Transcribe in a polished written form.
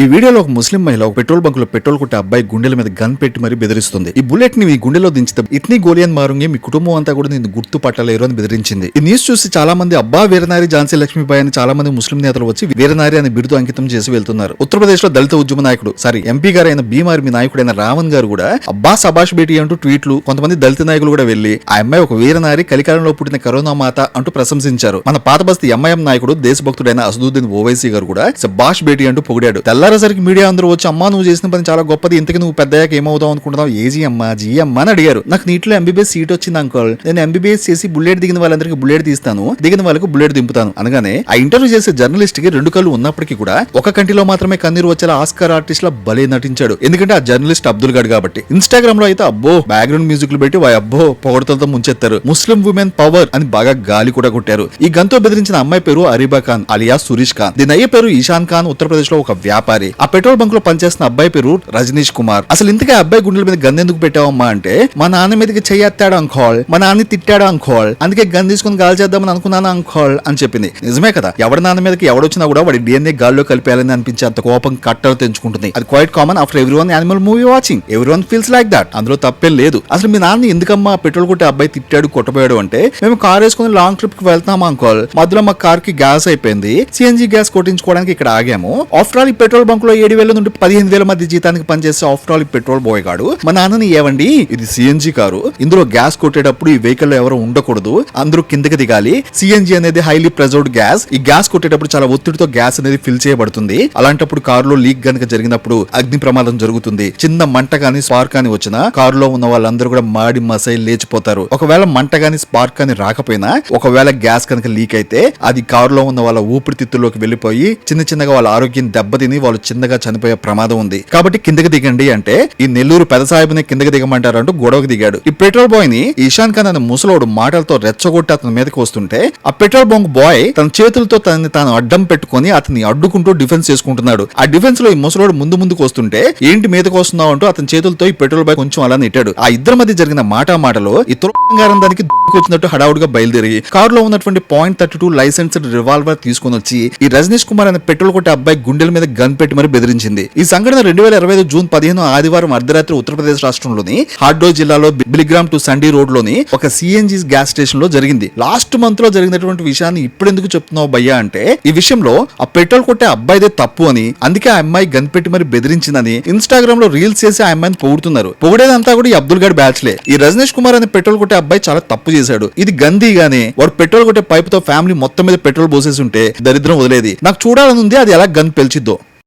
ఈ వీడియోలో ఒక ముస్లిం మహిళ ఒక పెట్రోల్ బంక్ లో పెట్రోల్ కొట్టే అబ్బాయి గుండెల మీద గన్ పెట్టి మరీ బెదిరిస్తుంది. ఈ బుల్లెట్ ని మీ గుండెలో దించితే ఇట్నీ గోలియన్ మారుంగే మీ కుటుంబం అంతా కూడా నేను గుర్తుపట్టలేరు అని బెదిరించింది. ఈ న్యూస్ చూసి చాలా మంది అబ్బా వీరనారి ఝాన్సీ లక్ష్మీబాయి అని చాలా మంది ముస్లిం నేతలు వచ్చి వీరనారి అని బిరుదు అంకితం చేసి వెళ్తున్నారు. ఉత్తరప్రదేశ్ లో దళిత ఉద్యమ నాయకుడు ఎంపీ గారు అయిన భీమ్ ఆర్మీ నాయకుడైన రావణ్ గారు కూడా అబ్బా సబాష్ బేటీ అంటూ ట్వీట్లు, కొంతమంది దళిత నాయకులు కూడా వెళ్లి ఆ అమ్మాయి ఒక వీరనారి, కలికాలంలో పుట్టిన కరోనా మాత అంటూ ప్రశంసించారు. మన పాత బస్తీ ఎంఐఎం నాయకుడు దేశభక్తుడైన అసదుద్దీన్ ఓవైసీ గారు కూడా సబాష్ బేటీ అంటూ పొగిడాడు. తెల్లారేసరికి మీడియా అందరూ వచ్చి అమ్మా నువ్వు చేసిన పని చాలా గొప్పది, ఇంతకీ నువ్వు పెద్దయ్యాక ఏమవుతావు అనుకుంటున్నావు, ఏజీ అమ్మా జీ అమ్మా అని అడిగారు. నాకు నీటిలో ఎంబీబీఎస్ సీట్ వచ్చింది అంకోల్, నేను ఎంబీబీఎస్ చేసి బుల్లెట్ దిగిన వాళ్ళందరికీ బుల్లెట్ తీస్తాను, దిగిన వాళ్ళకు బుల్లెట్ దింపుతాను అనగానే ఆ ఇంటర్వ్యూ చేసే జర్నలిస్ట్ కి రెండు కళ్ళు ఉన్నప్పటికీ కూడా ఒక కంటిలో మాత్రమే కన్నీరు వచ్చేలా ఆస్కార్ ఆర్టిస్ట్ లా భలే నటించాడు. ఎందుకంటే ఆ జర్నలిస్ట్ అబ్దుల్ గడ్ కాబట్టి. ఇన్స్టాగ్రామ్ లో అయితే అబ్బో బ్యాక్గ్రౌండ్ మ్యూజిక్లు పెట్టి అబ్బో పొగడతలతో ముంచెత్తారు. ముస్లిం ఉమెన్ పవర్ అని బాగా గాలి కూడా కొట్టారు. ఈ గన్తో బెదిరించిన అమ్మాయి పేరు అరీబా ఖాన్ అలియా సురీష్ ఖాన్. దీని అయ్యే పేరు ఈశాన్ ఖాన్, ఉత్తరప్రదేశ్ లో ఒక వ్యాపారి. ఆ పెట్రోల్ బంక్ లో పనిచేస్తున్న అబ్బాయి పేరు రజనీష్ కుమార్. అసలు ఇంతకే అబ్బాయి గుండెల మీద గన్ ఎందుకు పెట్టావమ్మా అంటే, మా నాన్న మీదకి చెయ్యెత్తాడు అంకోల్, మా నాన్న తిట్టాడు అంకోల్, అందుకే గన్ తీసుకుని గాలి చేద్దామని అనుకున్నాను అంకోల్ అని చెప్పింది. నిజమే కదా, ఎవరి నాన్న మీదకి ఎవడొచ్చినా కూడా వాడి డిఎన్ఏ గాల్లో కలిపేయాలని అనిపించే అంత కోపం కట్టలు తెంచుకుంటుంది. అది quite common after everyone animal movie watching. Everyone feels like that. అందులో తప్పేం లేదు. అసలు మీ నాన్న ఎందుకమ్మా పెట్రోల్ కొట్టే అబ్బాయి తిట్టాడు కొట్టబోయాడు అంటే, మేము కార్ వేసుకుని లాంగ్ ట్రిప్ కి వెళ్తాం అంకోల్, మధ్యలో మా కార్ కి గ్యాస్ అయిపోయింది, సిఎన్జి గ్యాస్ కొట్టించుకోవడానికి ఇక్కడ ఆగాము. ఆఫ్టర్ ఆల్ ఈ పెట్రోల్ బంక్ లో 7,000 నుండి 15,000 మధ్య జీతానికి పనిచేసే ఆఫ్టర్ ఆల్ ఈ పెట్రోల్ బాయ్ గాడు మా నాన్నని ఏవండి ఇది సిఎన్జి కారు, ఇందులో గ్యాస్ కొట్టేటప్పుడు ఈ వెహికల్ లో ఎవరు ఉండకూడదు, అందరూ కిందకి దిగాలి. సిఎన్జి అనేది హైలీ ప్రెజర్డ్ గ్యాస్. ఈ గ్యాస్ కొట్టేటప్పుడు చాలా ఒత్తిడితో గ్యాస్ అనేది ఫిల్ చేయబడుతుంది. అలాంటప్పుడు కారులో లీక్ గనుక జరిగినప్పుడు అగ్ని ప్రమాదం జరుగుతుంది. చిన్న మంట గానీ స్పార్క్ కానీ వచ్చినా కారులో ఉన్న వాళ్ళందరూ కూడా మాడి మసై లేచిపోతారు. ఒకవేళ మంట గానీ స్పార్క్ కానీ రాకపోయినా, ఒకవేళ గ్యాస్ కనుక లీక్ అయితే అది కారులో ఉన్న వాళ్ళ ఊపిరితిత్తుల్లోకి వెళ్లిపోయి చిన్నగా వాళ్ళ ఆరోగ్యం దెబ్బతిని వాళ్ళు చిన్నగా చనిపోయే ప్రమాదం ఉంది. కాబట్టి కిందకి దిగండి అంటే ఈ నెల్లూరు పెద్ద సాహిబుని కిందకి దిగమంటారు అంటూ గొడవకి దిగాడు. ఈ పెట్రోల్ బాయ్ ని ఈశాన్ ఖాన్ అనే ముసలోడు మాటలతో రెచ్చగొట్టి అతని మీదకి వస్తుంటే ఆ పెట్రోల్ బంక్ బాయ్ తన చేతులతో తనని తాను అడ్డం పెట్టుకుని అతన్ని అడ్డుకుంటూ డిఫెన్స్ చేసుకుంటున్నాడు. ఆ డిఫెన్స్ లో ఈ ముసలోడు ముందుకు వస్తుంటే ఏంటి మీదకి వస్తున్నావు అంటూ అతని చేతులతో ఈ పెట్రోల్ బాయ్ కొంచెం అలా నెట్టాడు. ఆ ఇద్దరి మధ్య జరిగిన మాటలో ఈ తురంగారం దానికి వచ్చినట్టు హడావుడిగా బయలుదేరి కారులో ఉన్నటువంటి .32 లైసెన్స్డ్ రివాల్వర్ తీసుకుని వచ్చి ఈ రజనీష్ కుమార్ అనే పెట్రోల్ కొట్టే అబ్బాయి గుండెల మీద గన్ పెట్టి మరి బెదిరించింది. ఈ సంఘటన 2025 జూన్ 15 ఆదివారం అర్ధరాత్రి ఉత్తరప్రదేశ్ రాష్ట్రంలోని హార్డో జిల్లాలో బిలిగ్రామ్ టు సండీ రోడ్ లోని ఒక సిఎన్జి గ్యాస్ స్టేషన్ లో జరిగింది. లాస్ట్ మంత్ లో జరిగినటువంటి విషయాన్ని ఇప్పుడు ఎందుకు చెప్తున్నావు భయ్యా అంటే, ఈ విషయంలో ఆ పెట్రోల్ కొట్టే అబ్బాయిదే తప్పు అని, అందుకే ఆ అమ్మాయి గన్ పెట్టి మరి బెదిరించిందని ఇన్స్టాగ్రామ్ లో రీల్స్ చేసి ఆ అమ్మాయిని పొగుడుతున్నారు. పొగిడేదంతా కూడా ఈ అబ్దుల్ గడ్ బ్యాచ్లే. ఈ రజనీష్ కుమార్ అనే పెట్రోల్ కొట్టే అబ్బాయి చాలా తప్పు చేశాడు. ఇది గందీగానే వాడు పెట్రోల్ కొట్టే పైప్ తో ఫ్యామిలీ మొత్తం మీద పెట్రోల్ పోసేసి ఉంటే దరిద్రం వదిలేది. నాకు చూడాలని ఉంది అది ఎలా గన్ పెల్చిద్దో.